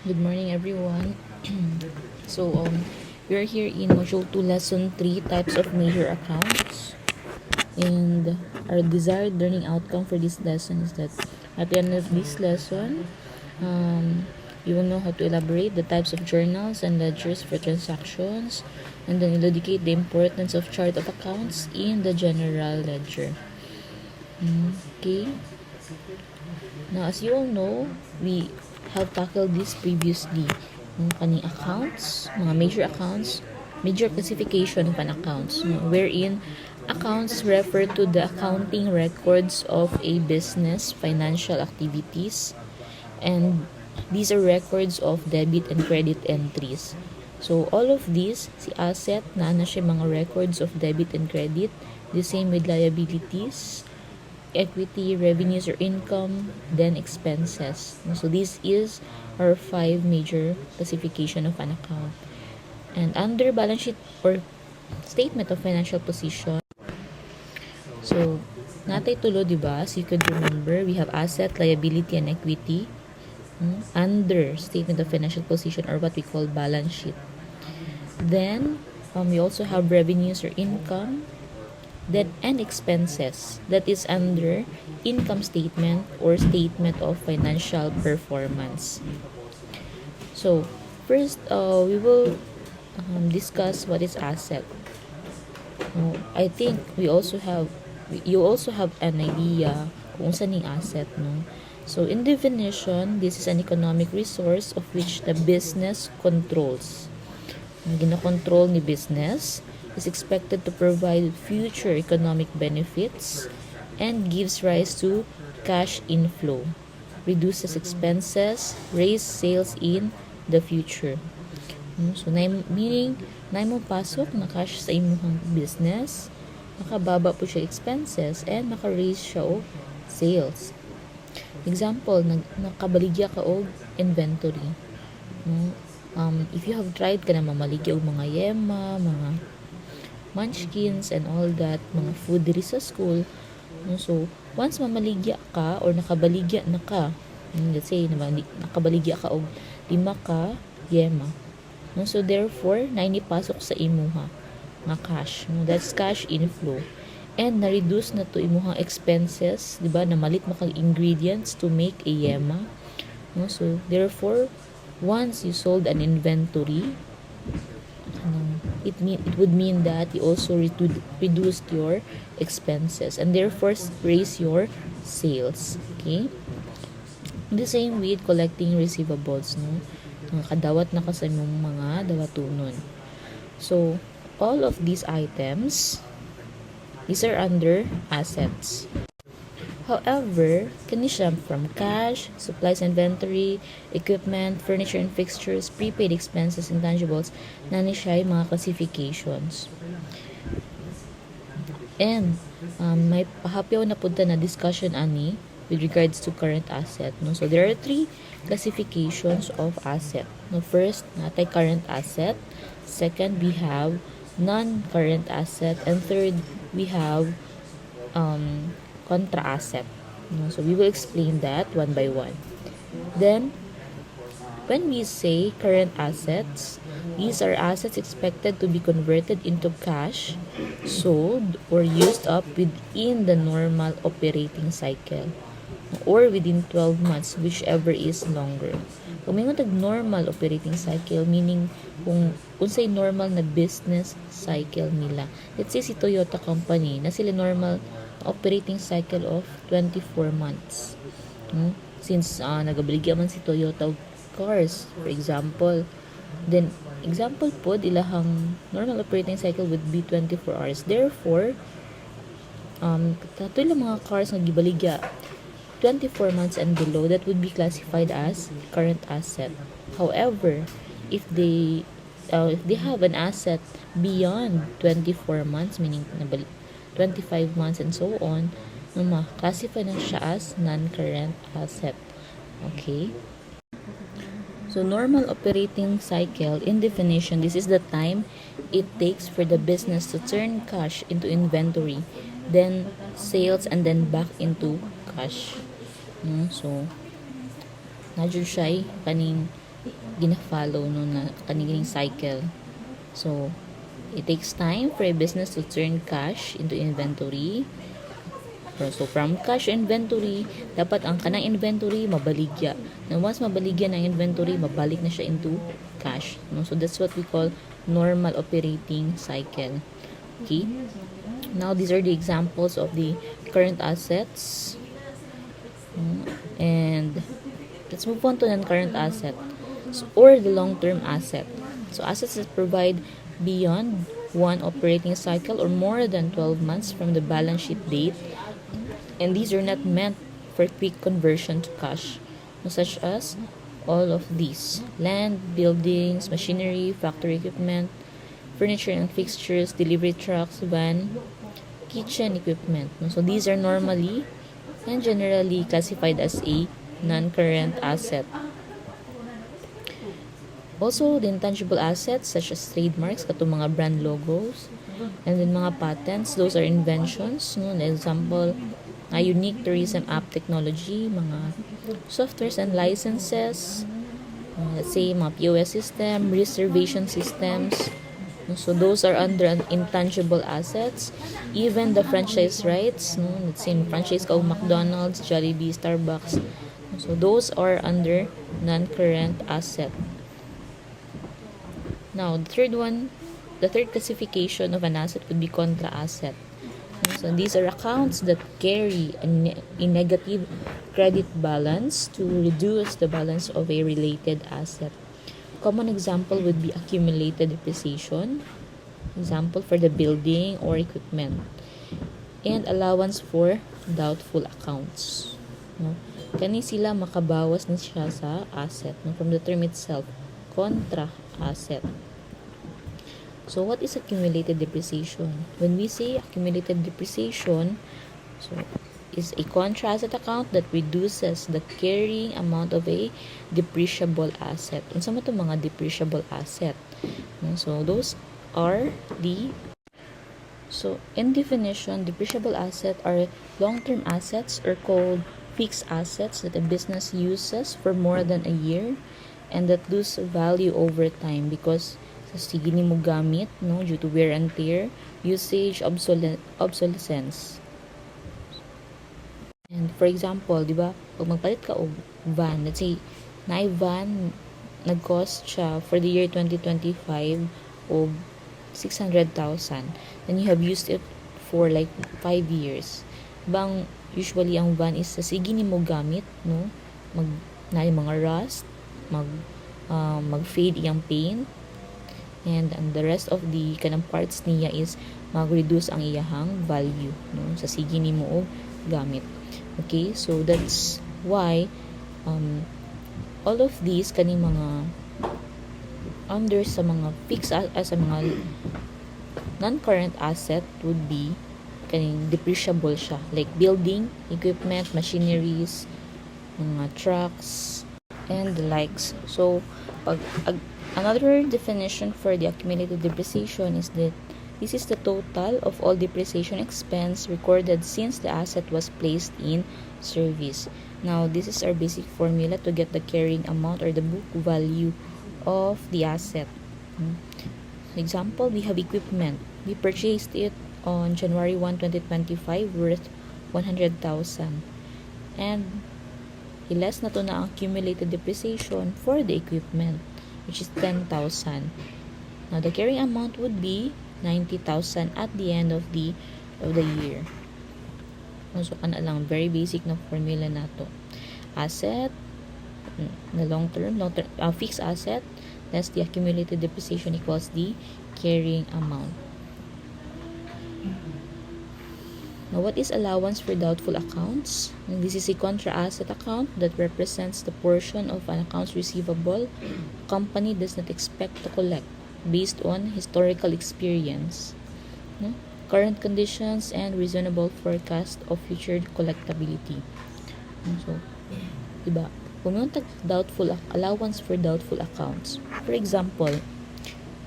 Good morning, everyone. We are here in Module 2, Lesson 3, Types of Major Accounts. And our desired learning outcome for this lesson is that at the end of this lesson, you will know how to elaborate the types of journals and ledgers for transactions, and then you'll indicate the importance of chart of accounts in the general ledger. Okay. Now, as you all know, we have tackled this previously. Yung kaning accounts, mga major accounts, major classification of an accounts, wherein accounts refer to the accounting records of a business, financial activities, and these are records of debit and credit entries. So, all of these, si asset, na siya mga records of debit and credit, the same with liabilities, equity, revenues or income, then expenses. So this is our 5 major classification of an account. And under balance sheet or statement of financial position, so natay tulo, diba? So you could remember, we have asset, liability, and equity under statement of financial position, or what we call balance sheet. Then we also have revenues or income, then and expenses, that is under income statement or statement of financial performance. So first, we will discuss what is asset. I think you also have an idea kung saan yung asset, no? So in definition, this is an economic resource of which the business controls. Ang ginakontrol ni business is expected to provide future economic benefits and gives rise to cash inflow, reduces expenses, raise sales in the future. So, meaning, na mo pasok na cash sa imong business, makababa po siya expenses, and maka-raise siya og sales. Example, nakabaligya ka og inventory. If you have tried ka na mamaligya og mga yema, mga munchkins and all that, mga food diri sa school, so once mamaligya ka or nakabaligya na ka, let's say nakabaligya ka og 5 ka yema, so therefore nainipasok sa imuha nga cash, that's cash inflow, and na-reduce na to imuhang expenses, diba, namalit mo kang ingredients to make a yema, so therefore once you sold an inventory, it would mean that you also reduced your expenses and therefore raise your sales. Okay? The same with collecting receivables, no? Kadawat na ka sa imong mga dawatunon. So, all of these items, these are under assets. However, kani siya from cash, supplies, inventory, equipment, furniture and fixtures, prepaid expenses, intangibles, nani siya mga classifications. And may pahapyaw na punta na discussion ani with regards to current asset, no? So there are 3 classifications of asset. No, first, natay current asset. Second, we have non-current asset, and third, we have contra asset. So we will explain that one by one. Then, when we say current assets, these are assets expected to be converted into cash, sold, or used up within the normal operating cycle, or within 12 months, whichever is longer. Kung may normal operating cycle, meaning kung unsay normal na business cycle nila. Let's say si Toyota Company, na sila normal operating cycle of 24 months. Since nagabaligya man si Toyota cars, for example, then example po, ilahang normal operating cycle would be 24 hours. Therefore, katoy lang mga cars nga gibaligya 24 months and below, that would be classified as current asset. However, if they have an asset beyond 24 months, meaning 25 months and so on, classify na siya as non-current asset. Okay? So, normal operating cycle, in definition, this is the time it takes for the business to turn cash into inventory, then sales, and then back into cash. So, nadyo siya kaning gina-follow no na kanilang cycle. So it takes time for a business to turn cash into inventory. So from cash inventory, dapat ang kanang inventory mabaligya. Na once mabaligya ng inventory, mabalik na siya into cash. No? So that's what we call normal operating cycle. Okay? Now these are the examples of the current assets. And let's move on to non-current asset or the long-term asset. So assets that provide beyond one operating cycle or more than 12 months from the balance sheet date, and these are not meant for quick conversion to cash, such as all of these: land, buildings, machinery, factory equipment, furniture and fixtures, delivery trucks, van, kitchen equipment. So these are normally and generally classified as a non-current asset. Also, the intangible assets such as trademarks, katong mga brand logos, and then mga patents, those are inventions. No? An example, a unique tourism app technology, mga softwares and licenses, let's say mga POS system, reservation systems. So those are under an intangible assets. Even the franchise rights, no? Let's say franchise ka McDonald's, Jollibee, Starbucks. So those are under non-current asset. Now, the third classification of an asset would be contra asset. So these are accounts that carry a negative credit balance to reduce the balance of a related asset. Common example would be accumulated depreciation, example for the building or equipment, and allowance for doubtful accounts. No? Kani sila makabawas ni siya sa asset, no? From the term itself, contra asset. So what is accumulated depreciation? When we say accumulated depreciation, so is a contra asset account that reduces the carrying amount of a depreciable asset. Unsa man itong mga depreciable asset? So those are the in definition, depreciable assets are long-term assets or called fixed assets that a business uses for more than a year and that lose value over time because sige ni mo gamit, no, due to wear and tear, usage, obsolescence. And for example, di ba, pag magpalit ka og van, let's say, na van, nag-cost siya for the year 2025 og 600,000. Then you have used it for like 5 years. Bang, usually ang van is sige ni mo gamit, no, na yung mga rust, mag-fade iyang paint, and the rest of the kanang parts niya is mag-reduce ang iyahang value, no, sa sige nimo og gamit. Okay, so that's why all of these kaning mga under sa mga fixed as sa mga non-current asset would be kaning depreciable siya, like building, equipment, machineries, mga trucks, and the likes. So another definition for the accumulated depreciation is that this is the total of all depreciation expense recorded since the asset was placed in service. Now, this is our basic formula to get the carrying amount or the book value of the asset. Example, we have equipment. We purchased it on January 1, 2025 worth 100,000. And less na to na ang accumulated depreciation for the equipment, which is 10,000. Now, the carrying amount would be 90,000 at the end of the year. So, kana lang, very basic na formula na to. Asset, na long-term, fixed asset, less the accumulated depreciation equals the carrying amount. Now, what is allowance for doubtful accounts? And this is a contra asset account that represents the portion of an accounts receivable a company does not expect to collect based on historical experience, no? Current conditions, and reasonable forecast of future collectability. So, diba? Pumunta doubtful allowance for doubtful accounts. For example,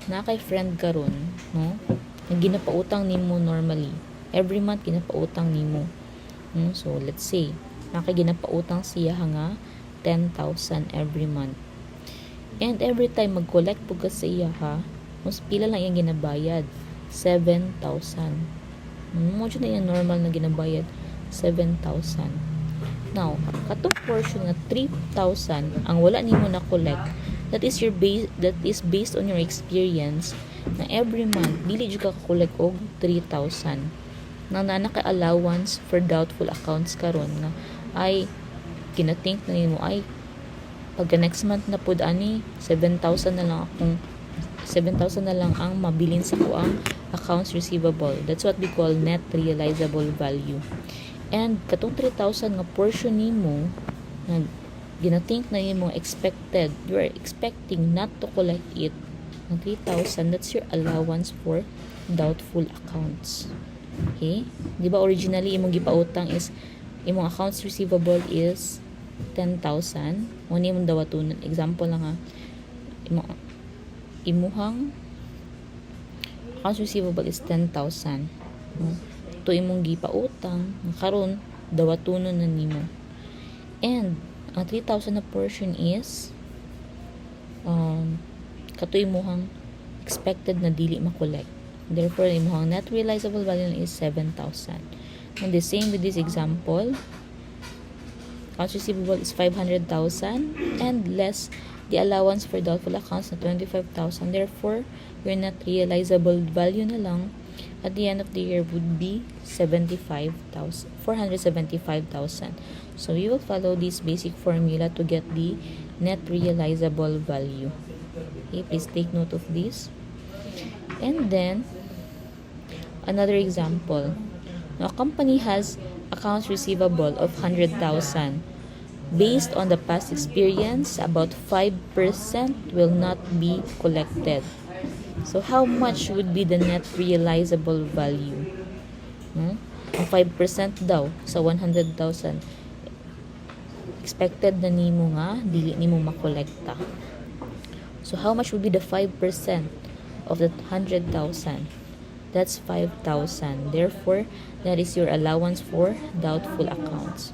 na kay friend karon, no? Nang ginapautang nimo normally. Every month ginapautang nimo. So, let's say, na kay ginapautang siya nga 10,000 every month. And every time mag-collect po ka sa iya ha, mas pila lang yung ginabayad, 7,000. Mo na yung normal na ginabayad, 7,000. Now, katong portion na 3,000 ang wala nimo na collect, that is based on your experience na every month dili jud ka collect og 3,000. Nang naa ka allowance for doubtful accounts karon nga ay kinathink na nimo ay pagka next month na pud ani 7,000 na lang akong 7,000 na lang ang mabilin sa ko ang accounts receivable. That's what we call net realizable value. And katong 3,000 nga portion nimo na ginathink na nimo expected, you are expecting not to collect it ng 3,000, that's your allowance for doubtful accounts. Okay? Di ba originally imong gipautang is imong accounts receivable is 10,000. Mo ni imong dawatunon. Example lang ha. Imuhang accounts receivable is 10,000. To imong gipautang karon dawatunon na nimo. And ang 3,000 na portion is katoy imuhang expected na dili ma-collect. Therefore, imuhang net realizable value is 7,000. And the same with this example, accounts receivable is 500,000 and less the allowance for doubtful accounts na 25,000. Therefore, your net realizable value na lang at the end of the year would be 475,000. So you will follow this basic formula to get the net realizable value. Okay, please take note of this. And then another example. Now, a company has accounts receivable of 100,000. Based on the past experience, about 5% will not be collected. So, how much would be the net realizable value? Ang 5% daw sa 100,000. Expected na nimo nga, dili nimo makolekta. So, how much would be the 5% of the 100,000? That's 5,000. Therefore, that is your allowance for doubtful accounts.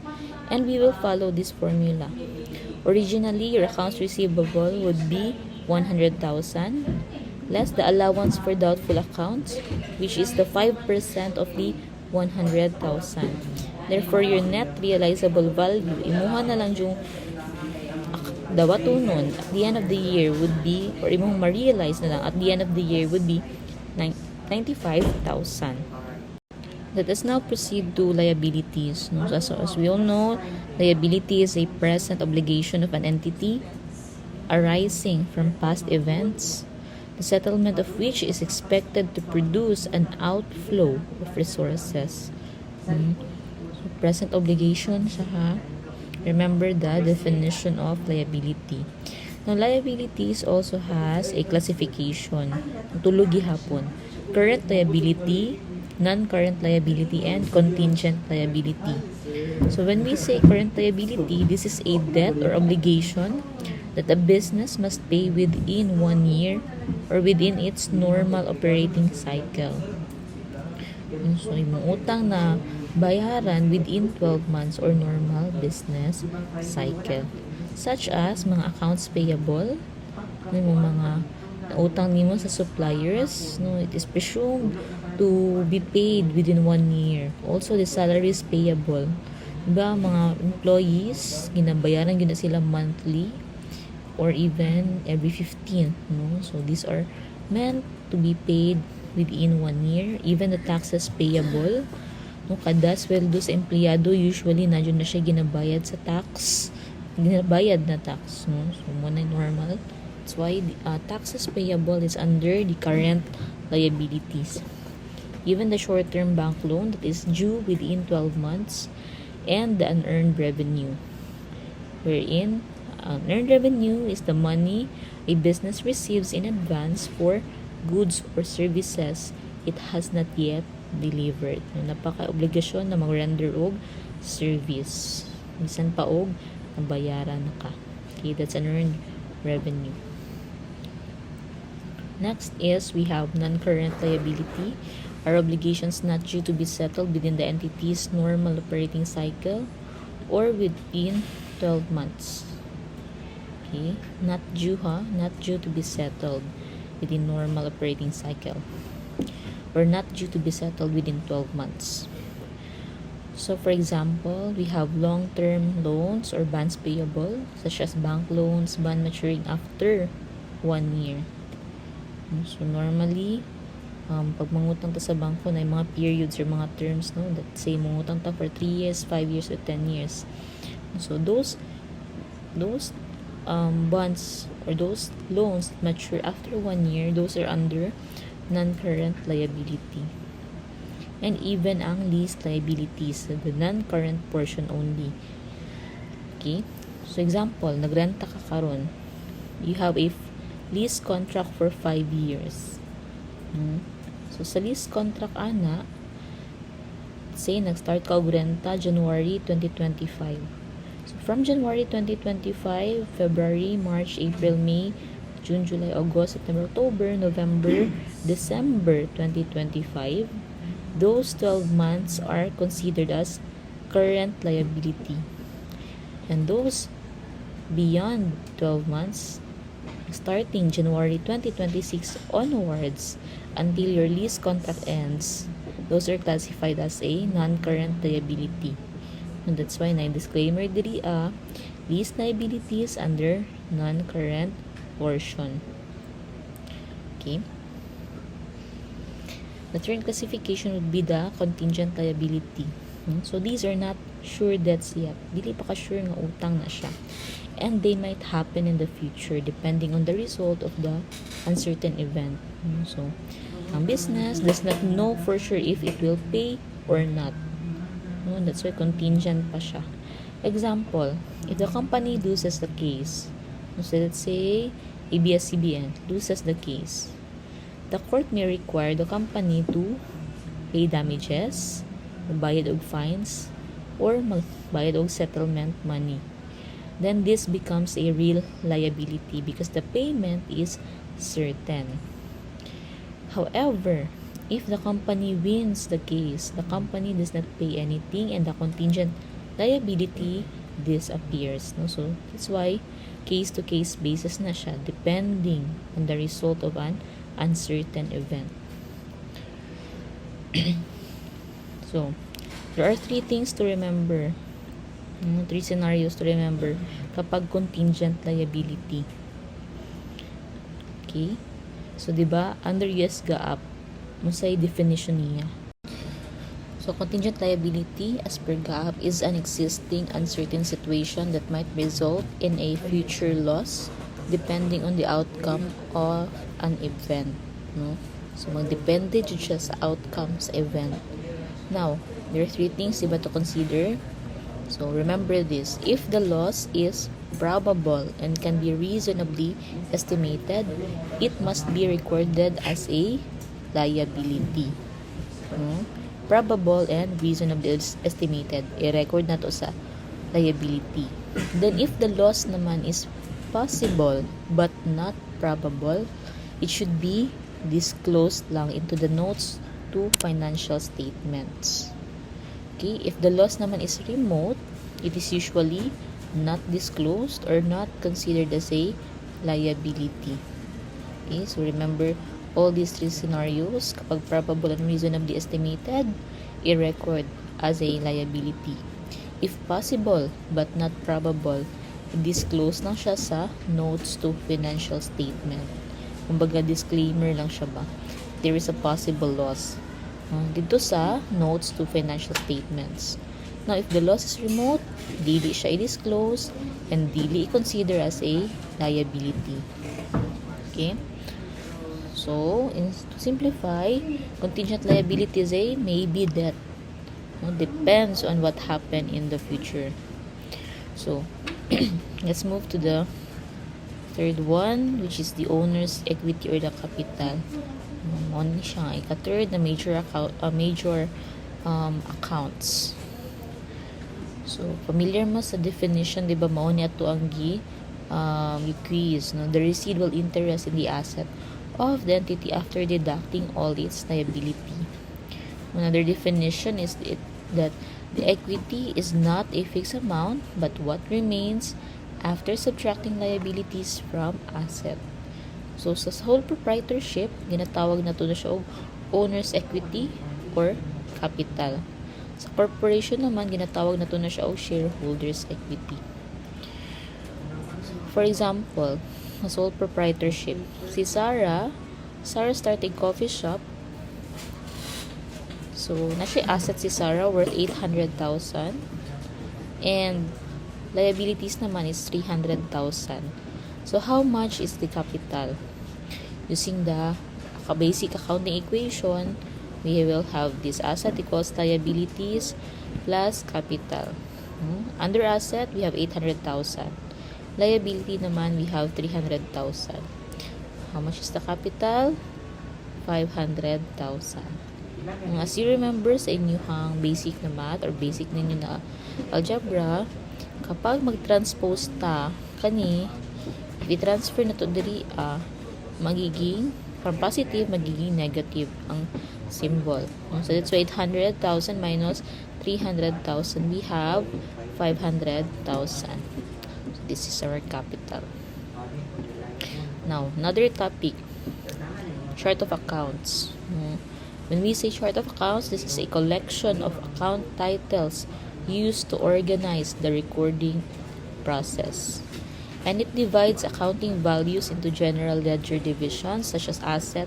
And we will follow this formula. Originally, your accounts receivable would be 100,000 less the allowance for doubtful accounts, which is the 5% of the 100,000. Therefore, your net realizable value, imuha na lang yung dawatunon at the end of the year would be, or imong ma-realize na lang at the end of the year would be 95,000. Let us now proceed to liabilities. So, as we all know, liability is a present obligation of an entity arising from past events, the settlement of which is expected to produce an outflow of resources. So, present obligation siya ha. Remember the definition of liability. Now, liabilities also has a classification. Tulog gihapon. Current liability, non-current liability, and contingent liability. So when we say current liability, this is a debt or obligation that a business must pay within 1 year or within its normal operating cycle. So yung utang na bayaran within 12 months or normal business cycle. Such as mga accounts payable, mga utang nimo sa suppliers, it is presumed to be paid within 1 year. Also, the salaries payable. Diba, mga employees, ginabayaran gina sila monthly or even every 15th. So, these are meant to be paid within 1 year. Even the taxes payable. Kada sweldo sa empleyado, usually, na siya ginabayad sa tax. Ginabayad na tax. So, muna normal. That's why taxes payable is under the current liabilities. Even the short-term bank loan that is due within 12 months and the unearned revenue. Wherein, unearned revenue is the money a business receives in advance for goods or services it has not yet delivered. Napaka-obligasyon na mag-render og service. Bisan pa og nabayaran ka. Okay, that's unearned revenue. Next is we have non-current liability, are obligations not due to be settled within the entity's normal operating cycle or within 12 months. Okay, not due, not due to be settled within normal operating cycle, or not due to be settled within 12 months. So for example, we have long-term loans or bonds payable, such as bank loans, bond maturing after 1 year. So normally, pag mangutang ta sa bangko na mga periods or mga terms, no, that say mangutang ta for 3 years, 5 years, or 10 years. So those bonds or those loans that mature after 1 year, those are under non-current liability. And even ang lease liabilities, the non-current portion only. Okay? So example, nagrenta ka karon. You have a lease contract for 5 years. So sa lease contract ana, say nag-start ka og renta January 2025. So from January 2025, February, March, April, May, June, July, August, September, October, November, December 2025, those 12 months are considered as current liability. And those beyond 12 months, starting January 2026 onwards until your lease contract ends, those are classified as a non-current liability. And that's why na disclaimer diri lease liabilities under non-current portion. Okay. The third classification would be the contingent liability. So these are not sure debts yet. Dili pa ka sure nga utang na siya. And they might happen in the future depending on the result of the uncertain event. So, ang business does not know for sure if it will pay or not. That's why contingent pa siya. Example, if the company loses the case, so let's say ABS-CBN loses the case, the court may require the company to pay damages, magbayad og fines, or magbayad og settlement money. Then this becomes a real liability because the payment is certain. However, if the company wins the case, the company does not pay anything and the contingent liability disappears. So that's why case-to-case basis na siya depending on the result of an uncertain event. So, there are 3 things to remember. 3 scenarios to remember kapag contingent liability. Okay? So, diba, under US GAAP, musay definition niya. So, contingent liability, as per GAAP, is an existing uncertain situation that might result in a future loss depending on the outcome of an event. No? So, magdepende dyan siya sa outcome sa event. Now, there are 3 things diba to consider. So, remember this. If the loss is probable and can be reasonably estimated, it must be recorded as a liability. Probable and reasonably estimated. I-record na to sa liability. Then, if the loss naman is possible but not probable, it should be disclosed lang into the notes to financial statements. Okay, if the loss naman is remote, it is usually not disclosed or not considered as a liability. Okay, so remember all these 3 scenarios. Kapag probable and reasonably estimated, i-record as a liability. If possible but not probable, disclose lang siya sa notes to financial statement. Kumbaga disclaimer lang siya ba? There is a possible loss. Dito sa notes to financial statements. Now, if the loss is remote, dili siya i-disclose and dili i-consider as a liability. Okay? So, to simplify, contingent liability is a maybe debt. Depends on what happened in the future. So, let's move to the third one, which is the owner's equity or the capital. Money siya ika-third na major accounts. So, familiar mo sa definition, di ba? Mao niya to ang quiz, no? The residual interest in the asset of the entity after deducting all its liability. Another definition is that the equity is not a fixed amount, but what remains after subtracting liabilities from asset. So sa sole proprietorship, ginatawag na to na siya og owner's equity or capital. Sa corporation naman, ginatawag na to na siya og shareholders equity. For example, sa sole proprietorship, si Sarah started coffee shop. So, na siya asset si Sarah worth 800,000 and liabilities naman is 300,000. So, how much is the capital? Using the basic accounting equation, we will have this asset equals liabilities plus capital. Under asset, we have 800,000. Liability naman, we have 300,000. How much is the capital? 500,000. As you remember sa inyong basic na math or basic ninyo na algebra, kapag mag-transpose ta kani, if i-transfer na to diri magiging from positive magiging negative ang symbol. So that's why 800,000 minus 300,000, we have 500,000. So this is our capital. Now, another topic, chart of accounts. When we say chart of accounts, this is a collection of account titles used to organize the recording process. And it divides accounting values into general ledger divisions such as asset,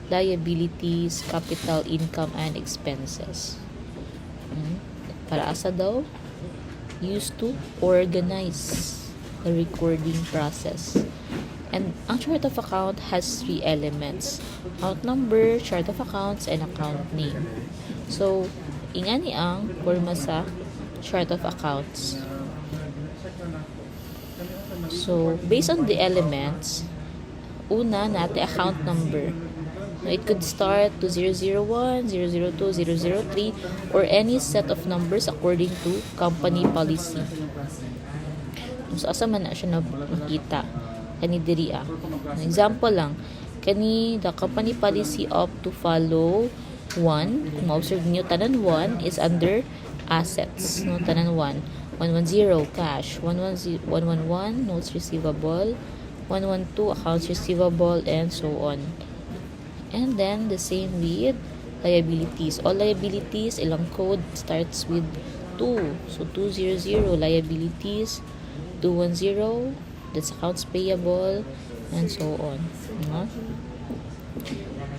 liabilities, capital, income, and expenses. Para asa daw? Used to organize the recording process. And ang chart of account has 3 elements: account number, chart of accounts, and account name. So, ingani ang forma sa chart of accounts. So, based on the elements, una natin account number. It could start to 001, 002, 003, or any set of numbers according to company policy. So, asa man na siya nakita? Kani diri example lang, kani the company policy of to follow 1, kung ma-observe niyo, tanan 1 is under assets, no? Tanan 1, 110 cash, 111 notes receivable, 112 accounts receivable, and so on. And then the same with liabilities. All liabilities, ilang code starts with 2. So 200 liabilities, 210 that's accounts payable, and so on.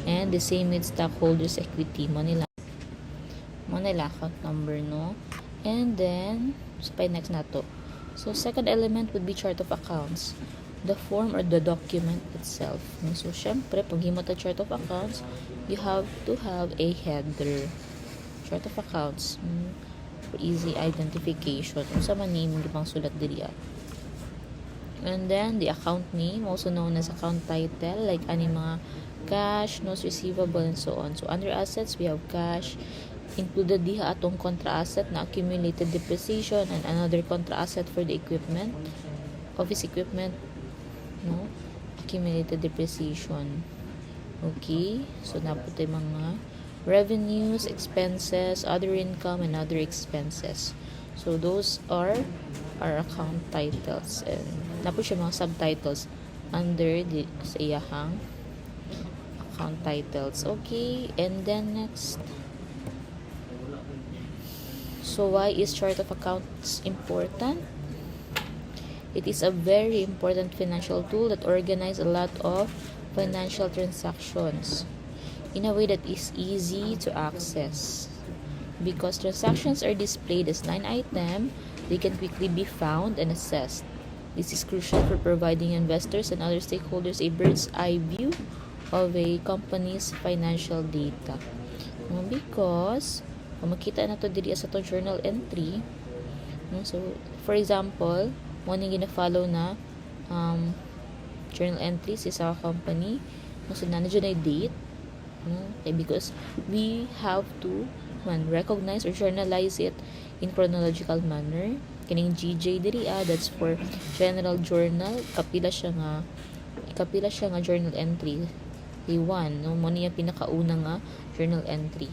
And the same with stockholders equity, Manila account number, no? And then next na to. So second element would be chart of accounts, the form or the document itself. So syempre pag himo ta chart of accounts, you have to have a header. Chart of accounts for easy identification. Unsa man name gipang sulat diri. And then the account name, also known as account title, like ani mga cash, notes receivable, and so on. So under assets, we have cash. Included diha atong contra asset na accumulated depreciation, and another contra asset for the equipment, office equipment, no? Accumulated depreciation. Okay, so naputay mga revenues, expenses, other income, and other expenses. So those are our account titles, and napo siya mga subtitles under the sa iyahang account titles. Okay, and then next, so why is chart of accounts important? It is a very important financial tool that organizes a lot of financial transactions in a way that is easy to access. Because transactions are displayed as line item, they can quickly be found and assessed. This is crucial for providing investors and other stakeholders a bird's eye view of a company's financial data. Because kung makita na to diri sa to journal entry, so for example, mo ning gina-follow na journal entries sa company, so na dyan ay date, because we have to recognize or journalize it in chronological manner. Kining GJ diri that's for general journal, kapila siya nga journal entry. A1, no, mo niya pinakauna nga journal entry.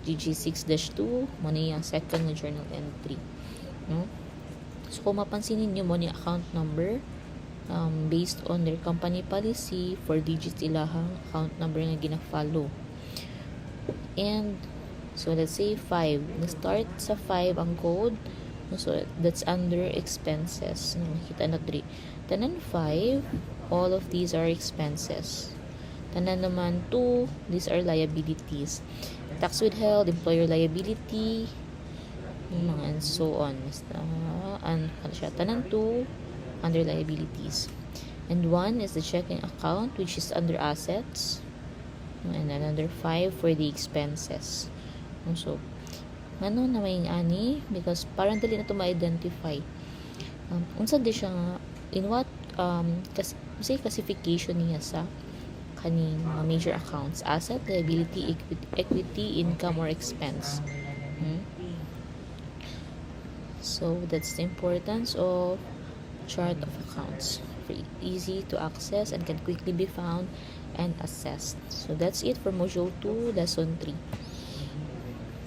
GG6-2, mo niya ang second nga journal entry, no? So kung mapansin ninyo mo ni account number, based on their company policy, 4 digits ilahang account number nga gina-follow. And so let's say 5. Na-start sa 5 ang code. So that's under expenses. Makita na 3. Tanan 5, all of these are expenses. Tanan naman 2, these are liabilities. Tax withheld, employer liability, and so on. And tanan 2 under liabilities. And 1 is the checking account, which is under assets. And another 5 for the expenses. So, ano na may ani? Because parang dali na ito ma-identify. Unsa di siya nga, in what, say classification niya sa kaning major accounts: asset, liability, equity, income, or expense. So, that's the importance of chart of accounts. Easy to access and can quickly be found and assessed. So that's it for module 2, lesson 3.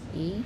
Okay.